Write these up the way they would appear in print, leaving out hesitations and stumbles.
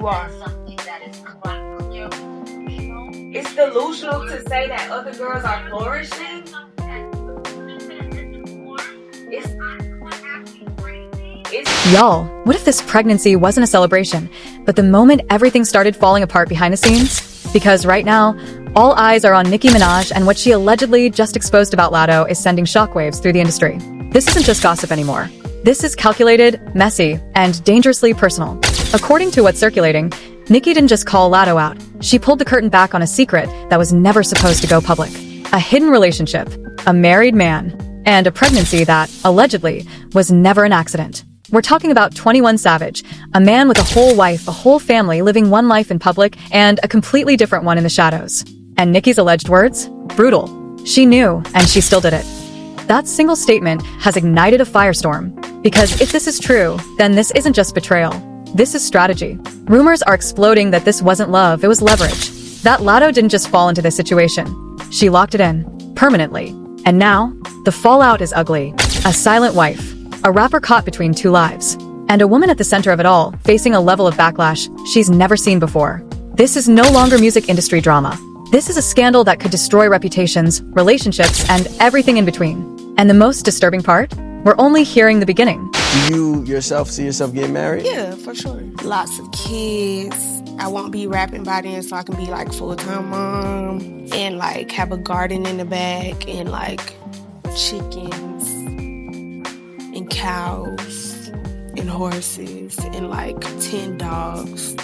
you are. It's delusional to say that other girls are flourishing. Y'all, what if this pregnancy wasn't a celebration, but the moment everything started falling apart behind the scenes? Because right now, all eyes are on Nicki Minaj, and what she allegedly just exposed about Latto is sending shockwaves through the industry. This isn't just gossip anymore. This is calculated, messy, and dangerously personal. According to what's circulating, Nicki didn't just call Latto out. She pulled the curtain back on a secret that was never supposed to go public. A hidden relationship, a married man, and a pregnancy that, allegedly, was never an accident. We're talking about 21 Savage, a man with a whole wife, a whole family, living one life in public and a completely different one in the shadows. And Nicki's alleged words? Brutal. She knew, and she still did it. That single statement has ignited a firestorm. Because if this is true, then this isn't just betrayal. This is strategy. Rumors are exploding that this wasn't love, it was leverage. That Latto didn't just fall into this situation. She locked it in. Permanently. And now, the fallout is ugly. A silent wife. A rapper caught between two lives. And a woman at the center of it all, facing a level of backlash she's never seen before. This is no longer music industry drama. This is a scandal that could destroy reputations, relationships, and everything in between. And the most disturbing part? We're only hearing the beginning. Do you yourself see yourself getting married? Yeah, for sure. Lots of kids. I won't be rapping by then, so I can be like full-time mom and like have a garden in the back and like chickens and cows and horses and like 10 dogs.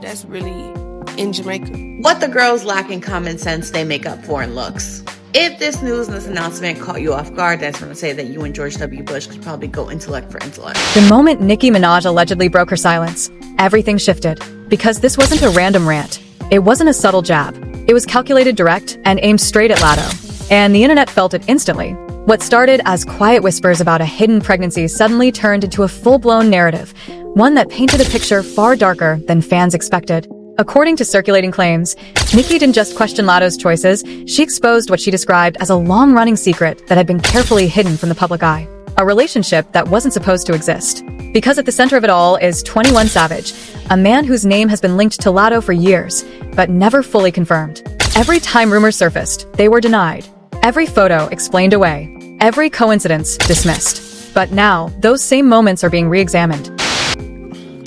That's really in Jamaica. What the girls lack in common sense, they make up for in looks. If this news and this announcement caught you off guard, that's when I say that you and George W. Bush could probably go intellect for intellect. The moment Nicki Minaj allegedly broke her silence, everything shifted. Because this wasn't a random rant. It wasn't a subtle jab. It was calculated, direct, and aimed straight at Latto. And the internet felt it instantly. What started as quiet whispers about a hidden pregnancy suddenly turned into a full-blown narrative, one that painted a picture far darker than fans expected. According to circulating claims, Nicki didn't just question Latto's choices, she exposed what she described as a long-running secret that had been carefully hidden from the public eye. A relationship that wasn't supposed to exist. Because at the center of it all is 21 Savage, a man whose name has been linked to Latto for years, but never fully confirmed. Every time rumors surfaced, they were denied. Every photo explained away. Every coincidence dismissed. But now, those same moments are being re-examined.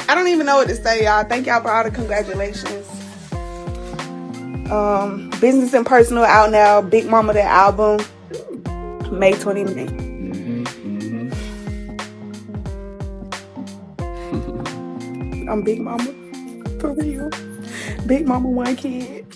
I don't even know what to say, y'all. Thank y'all for all the congratulations. Business and Personal out now. Big Mama, the album. May 29th. I'm Big Mama. For real. Big Mama, one kid.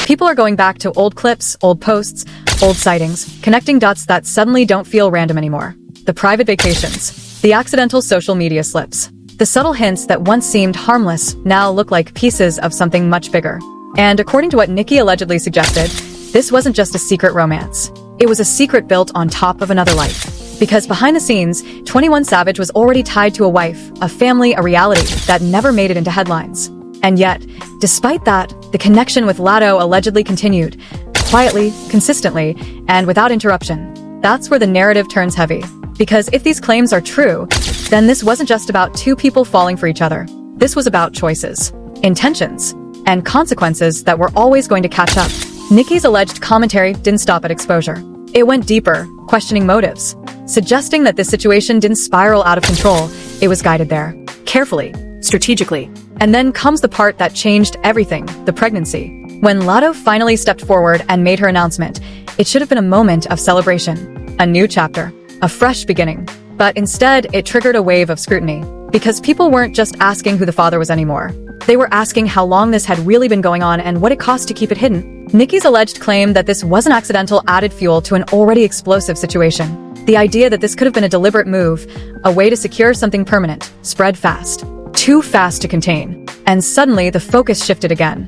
People are going back to old clips, old posts, old sightings, connecting dots that suddenly don't feel random anymore. The private vacations. The accidental social media slips. The subtle hints that once seemed harmless now look like pieces of something much bigger. And according to what Nicki allegedly suggested, this wasn't just a secret romance. It was a secret built on top of another life. Because behind the scenes, 21 Savage was already tied to a wife, a family, a reality that never made it into headlines. And yet, despite that, the connection with Latto allegedly continued, quietly, consistently, and without interruption. That's where the narrative turns heavy. Because if these claims are true, then this wasn't just about two people falling for each other. This was about choices, intentions, and consequences that were always going to catch up. Nicki's alleged commentary didn't stop at exposure. It went deeper, questioning motives, suggesting that this situation didn't spiral out of control. It was guided there, carefully, strategically. And then comes the part that changed everything, the pregnancy. When Latto finally stepped forward and made her announcement, it should have been a moment of celebration, a new chapter, a fresh beginning. But instead, it triggered a wave of scrutiny. Because people weren't just asking who the father was anymore. They were asking how long this had really been going on and what it cost to keep it hidden. Nicki's alleged claim that this wasn't accidental added fuel to an already explosive situation. The idea that this could have been a deliberate move, a way to secure something permanent, spread fast. Too fast to contain. And suddenly, the focus shifted again.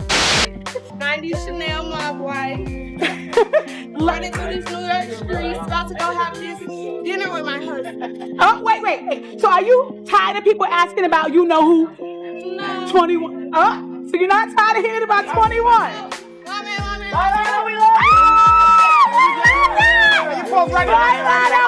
90 Chanel, my boy. Running through these New York streets, about to go have this dinner with my husband. Oh, wait. So are you tired of people asking about you know who? No. 21. So you're not tired of hearing about 21? Woman.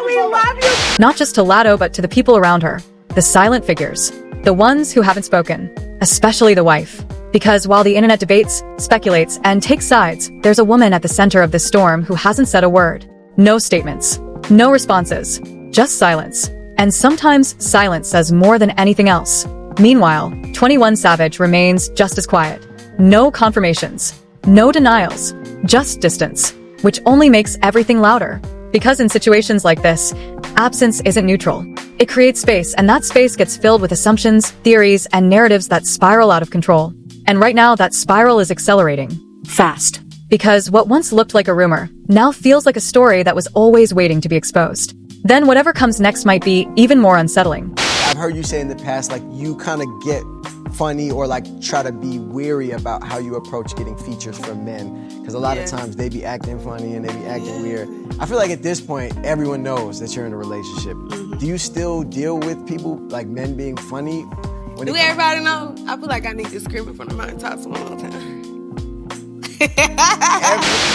We love you. Not just to Latto, but to the people around her. The the silent figures, the ones who haven't spoken, especially the wife. Because while the internet debates, speculates, and takes sides, there's a woman at the center of this storm who hasn't said a word. No statements. No responses. Just silence. And sometimes silence says more than anything else. Meanwhile, 21 Savage remains just as quiet. No confirmations. No denials. Just distance. Which only makes everything louder. Because in situations like this, absence isn't neutral. It creates space, and that space gets filled with assumptions, theories, and narratives that spiral out of control. And right now, that spiral is accelerating. Fast. Because what once looked like a rumor now feels like a story that was always waiting to be exposed. Then whatever comes next might be even more unsettling. I've heard you say in the past, like, you kind of get funny or like try to be wary about how you approach getting features from men. Because a lot of times they be acting funny and they be acting weird. I feel like at this point, everyone knows that you're in a relationship. Do you still deal with people, like men being funny? Do everybody know? I feel like I need to scream in front of my talk one more time.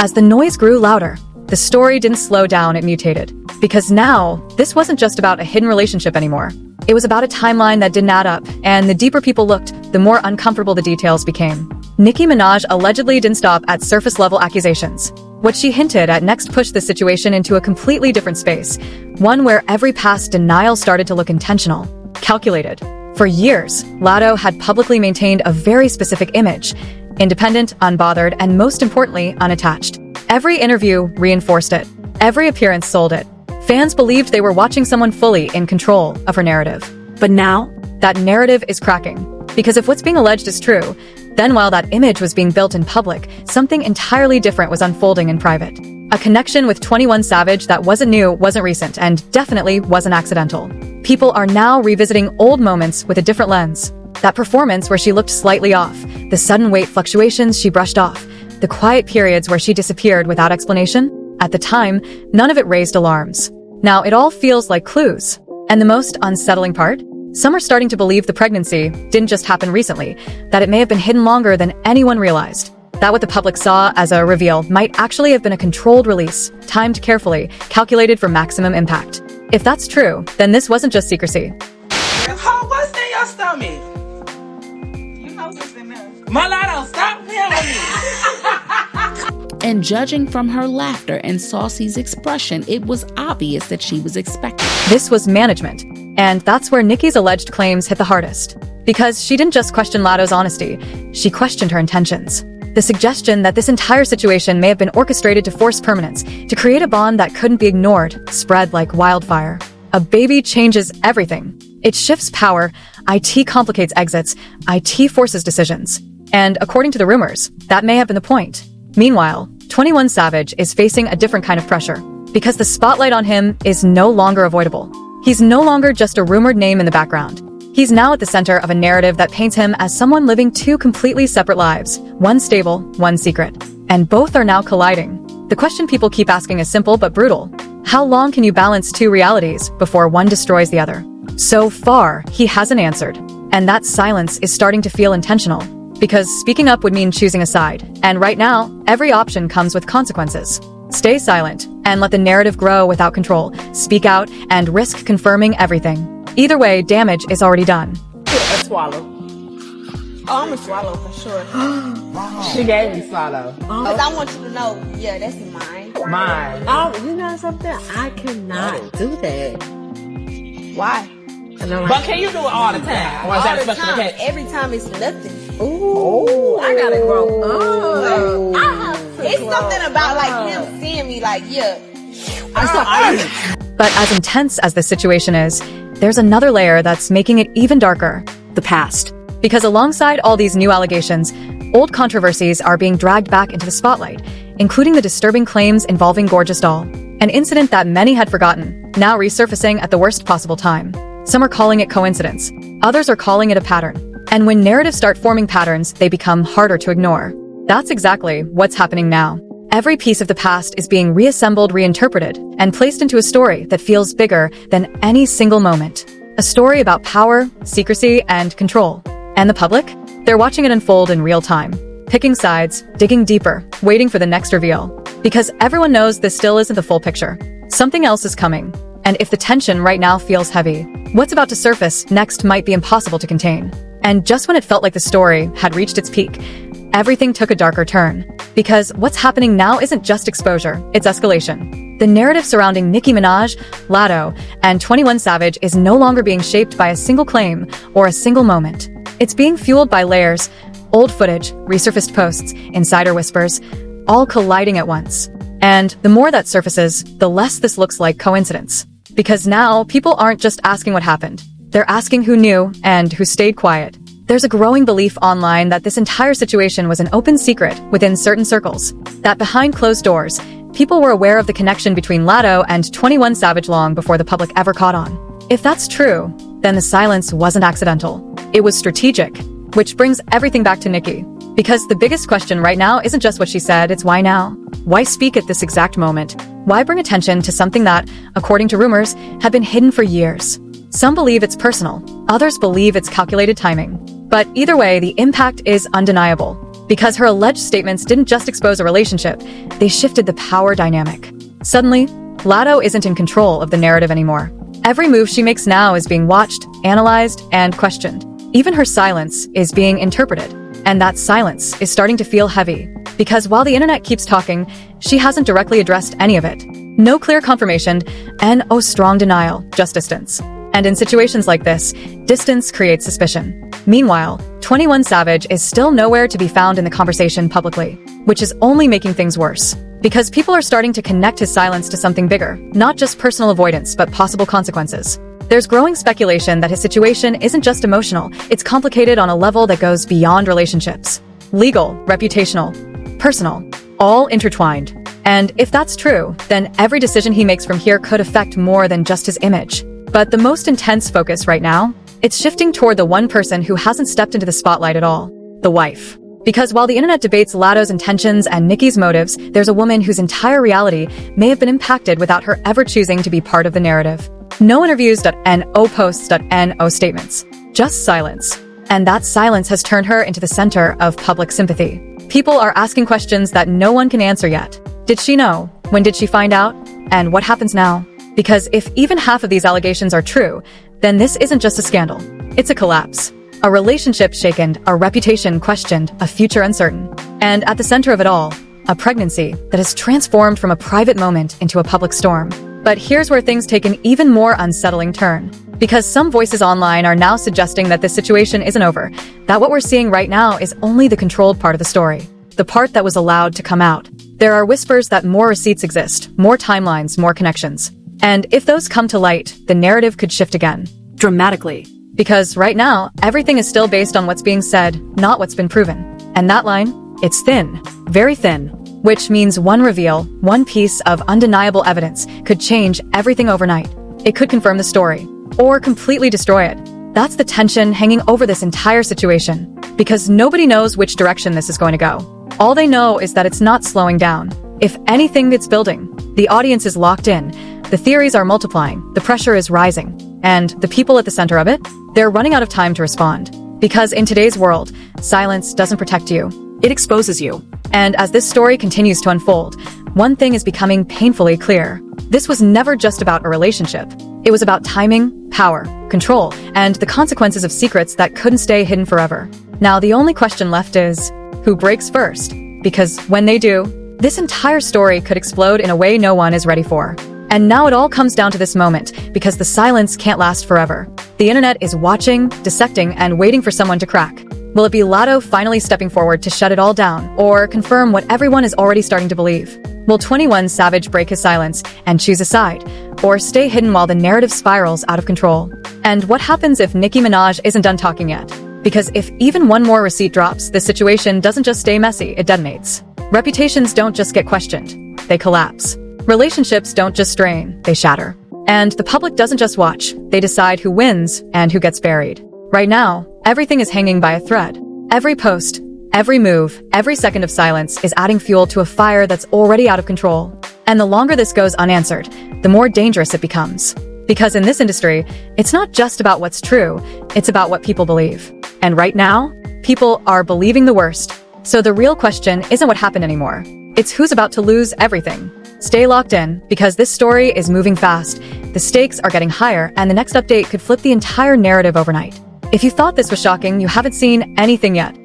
As the noise grew louder, the story didn't slow down, it mutated. Because now, this wasn't just about a hidden relationship anymore. It was about a timeline that didn't add up, and the deeper people looked, the more uncomfortable the details became. Nicki Minaj allegedly didn't stop at surface-level accusations. What she hinted at next pushed the situation into a completely different space, one where every past denial started to look intentional, calculated. For years, Latto had publicly maintained a very specific image: independent, unbothered, and most importantly, unattached. Every interview reinforced it. Every appearance sold it. Fans believed they were watching someone fully in control of her narrative. But now, that narrative is cracking. Because if what's being alleged is true, then while that image was being built in public, something entirely different was unfolding in private. A connection with 21 Savage that wasn't new, wasn't recent, and definitely wasn't accidental. People are now revisiting old moments with a different lens. That performance where she looked slightly off, the sudden weight fluctuations she brushed off, the quiet periods where she disappeared without explanation. At the time, none of it raised alarms. Now it all feels like clues. And the most unsettling part? Some are starting to believe the pregnancy didn't just happen recently, that it may have been hidden longer than anyone realized. That what the public saw as a reveal might actually have been a controlled release, timed carefully, calculated for maximum impact. If that's true, then this wasn't just secrecy. What's in your stomach? You know what's in there. Mulatto, stop playing with me. And judging from her laughter and Saucy's expression, it was obvious that she was expecting. This was management. And that's where Nicki's alleged claims hit the hardest. Because she didn't just question Latto's honesty, she questioned her intentions. The suggestion that this entire situation may have been orchestrated to force permanence, to create a bond that couldn't be ignored, spread like wildfire. A baby changes everything. It shifts power, IT complicates exits, IT forces decisions. And according to the rumors, that may have been the point. Meanwhile, 21 Savage is facing a different kind of pressure. Because the spotlight on him is no longer avoidable. He's no longer just a rumored name in the background. He's now at the center of a narrative that paints him as someone living two completely separate lives, one stable, one secret. And both are now colliding. The question people keep asking is simple but brutal. How long can you balance two realities before one destroys the other? So far, he hasn't answered. And that silence is starting to feel intentional. Because speaking up would mean choosing a side. And right now, every option comes with consequences. Stay silent and let the narrative grow without control. Speak out and risk confirming everything. Either way, damage is already done. A swallow. Oh, I'm a swallow for sure. She gave me swallow. Because I want you to know, yeah, that's mine. Mine. Oh, you know something? I cannot do that. Why? But can you do it all the time? Or is that a special occasion? Every time it's nothing. Ooh, I gotta grow up. I have to It's grow something about up. like him seeing me like, yeah. But as intense as the situation is, there's another layer that's making it even darker. The past. Because alongside all these new allegations, old controversies are being dragged back into the spotlight, including the disturbing claims involving Gorgeous Doll. An incident that many had forgotten, now resurfacing at the worst possible time. Some are calling it coincidence. Others are calling it a pattern. And when narratives start forming patterns, they become harder to ignore. That's exactly what's happening now. Every piece of the past is being reassembled, reinterpreted, and placed into a story that feels bigger than any single moment. A story about power, secrecy, and control. And the public? They're watching it unfold in real time. Picking sides, digging deeper, waiting for the next reveal. Because everyone knows this still isn't the full picture. Something else is coming. And if the tension right now feels heavy, What's about to surface next might be impossible to contain. And just when it felt like the story had reached its peak, everything took a darker turn. Because what's happening now isn't just exposure, it's escalation. The narrative surrounding Nicki Minaj, Latto, and 21 Savage is no longer being shaped by a single claim or a single moment. It's being fueled by layers, old footage, resurfaced posts, insider whispers, all colliding at once. And the more that surfaces, the less this looks like coincidence. Because now, people aren't just asking what happened. They're asking who knew and who stayed quiet. There's a growing belief online that this entire situation was an open secret within certain circles. That behind closed doors, people were aware of the connection between Latto and 21 Savage long before the public ever caught on. If that's true, then the silence wasn't accidental. It was strategic. Which brings everything back to Nicki. Because the biggest question right now isn't just what she said, it's why now? Why speak at this exact moment? Why bring attention to something that, according to rumors, had been hidden for years? Some believe it's personal, others believe it's calculated timing. But either way, the impact is undeniable. Because her alleged statements didn't just expose a relationship, they shifted the power dynamic. Suddenly, Latto isn't in control of the narrative anymore. Every move she makes now is being watched, analyzed, and questioned. Even her silence is being interpreted. And that silence is starting to feel heavy. Because while the internet keeps talking, she hasn't directly addressed any of it. No clear confirmation, and strong denial, just distance. And in situations like this, distance creates suspicion. Meanwhile, 21 Savage is still nowhere to be found in the conversation publicly, which is only making things worse. Because people are starting to connect his silence to something bigger, not just personal avoidance, but possible consequences. There's growing speculation that his situation isn't just emotional, it's complicated on a level that goes beyond relationships. Legal, reputational, personal, all intertwined. And if that's true, then every decision he makes from here could affect more than just his image. But the most intense focus right now, it's shifting toward the one person who hasn't stepped into the spotlight at all, the wife. Because while the internet debates Latto's intentions and Nicki's motives, there's a woman whose entire reality may have been impacted without her ever choosing to be part of the narrative. No interviews.no posts.no statements. Just silence. And that silence has turned her into the center of public sympathy. People are asking questions that no one can answer yet. Did she know? When did she find out? And what happens now? Because if even half of these allegations are true, then this isn't just a scandal. It's a collapse. A relationship shaken, a reputation questioned, a future uncertain. And at the center of it all, a pregnancy that has transformed from a private moment into a public storm. But here's where things take an even more unsettling turn. Because some voices online are now suggesting that this situation isn't over, that what we're seeing right now is only the controlled part of the story. The part that was allowed to come out. There are whispers that more receipts exist, more timelines, more connections. And if those come to light, the narrative could shift again. Dramatically. Because right now, everything is still based on what's being said, not what's been proven. And that line, it's thin. Very thin. Which means one reveal, one piece of undeniable evidence could change everything overnight. It could confirm the story, or completely destroy it. That's the tension hanging over this entire situation. Because nobody knows which direction this is going to go. All they know is that it's not slowing down. If anything, it's building. The audience is locked in. The theories are multiplying. The pressure is rising. And the people at the center of it? They're running out of time to respond. Because in today's world, silence doesn't protect you. It exposes you. And as this story continues to unfold, one thing is becoming painfully clear. This was never just about a relationship. It was about timing, power, control, and the consequences of secrets that couldn't stay hidden forever. Now the only question left is, who breaks first? Because when they do, this entire story could explode in a way no one is ready for. And now it all comes down to this moment, because the silence can't last forever. The internet is watching, dissecting, and waiting for someone to crack. Will it be Latto finally stepping forward to shut it all down, or confirm what everyone is already starting to believe? Will 21 Savage break his silence and choose a side, or stay hidden while the narrative spirals out of control? And what happens if Nicki Minaj isn't done talking yet? Because if even one more receipt drops, the situation doesn't just stay messy, it detonates. Reputations don't just get questioned, they collapse. Relationships don't just strain, they shatter. And the public doesn't just watch, they decide who wins and who gets buried. Right now, everything is hanging by a thread. Every post, every move, every second of silence is adding fuel to a fire that's already out of control. And the longer this goes unanswered, the more dangerous it becomes. Because in this industry, it's not just about what's true, it's about what people believe. And right now, people are believing the worst. So the real question isn't what happened anymore. It's who's about to lose everything. Stay locked in, because this story is moving fast. The stakes are getting higher, and the next update could flip the entire narrative overnight. If you thought this was shocking, you haven't seen anything yet.